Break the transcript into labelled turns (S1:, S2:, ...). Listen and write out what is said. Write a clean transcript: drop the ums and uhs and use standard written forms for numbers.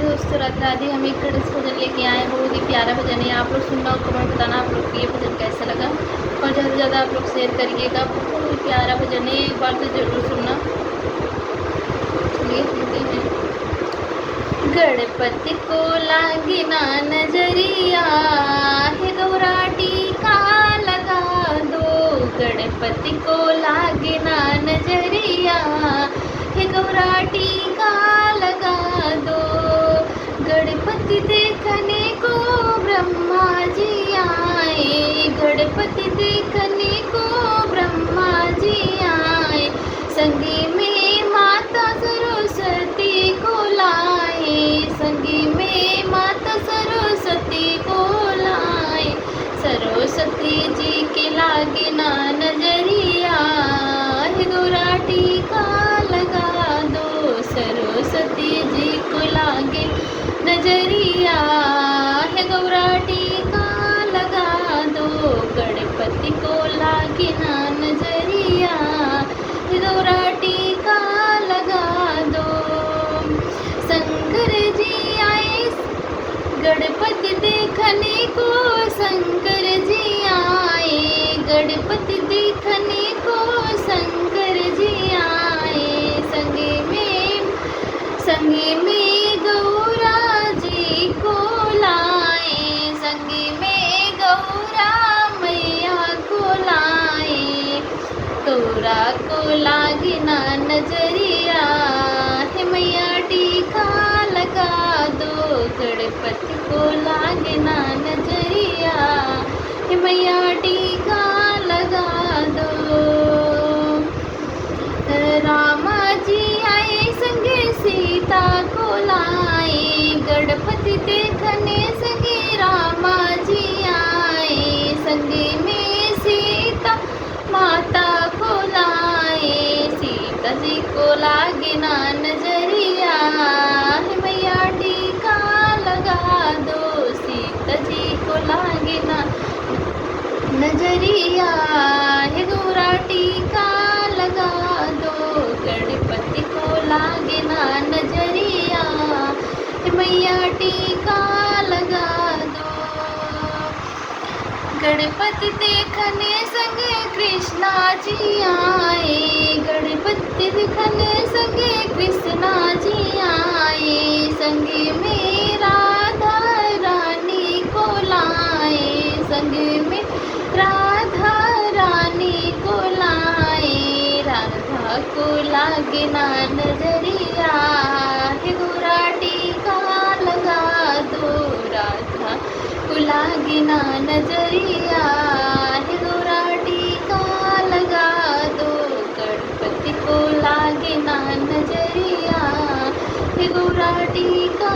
S1: दोस्तों, रात राधे हम एक गणेश भजन लेके आए। बहुत ही प्यारा भजन है। आप लोग सुनना और कमेंट बताना आप लोग को ये भजन कैसा लगा, और ज़्यादा से ज़्यादा आप लोग शेयर करिएगा। बहुत ही प्यारा भजन है, एक बार तो ज़रूर सुनना। चलिए सुनते हैं। गणपति को लागे ना नजरिया, हे गौरा टीका लगा दो। गणपति को लागे ना नजरिया, हे गौरा टीका लगा दो। गणपति देखने को ब्रह्मा जी आए, गणपति देखने को ब्रह्मा जी आए। संगी में माता सरस्वती को लाए, संगी में माता सरस्वती को लाए। सरस्वती जी के लागे ना नजरिया, हे गौरा टीका लगा दो। सरस्वती जी को लागे नजरिया, हे गौरा टीका लगा दो। गणपति को लागे ना नजरिया, हे गौरा टीका लगा दो। शंकर जी आए गणपति देखने को, शंकर जी आए गणपति देखने को, शंकर जी आए। संगे में गौरा जी को लाए, संगे में गौरा मैया को लाए। गौरा को लागे ना नजरिया, हे मैया टीका लगा दो। गणपति को लागे ना नजरिया, हे मैया टीका लगा दो। रामा जी आए संगे सीता को लाए, गणपति देखने संगे रामा जी आए। संगे में सीता माता को लाए, सीता जी को लागे ना नजरिया, हे मैया टीका लगा दो। सीता जी को लागे ना नजरिया, हे गौरा टीका लगा दो। गणपति को लागे ना नजरिया, हे मैया टीका लगा दो। गणपति देखने संगे कृष्णा जी आए, गणपति देखने संगे कृष्णा जी आए। संगे में राधा रानी को लाए, संगे में राधा रानी को लाए। राधा को लागे ना नजरिया, हे गौरा टीका लगा दो। राधा को लागे ना नजरिया, हे गौरा टीका लगा दो। गणपति को लागे ना नजरिया, हे गौरा टीका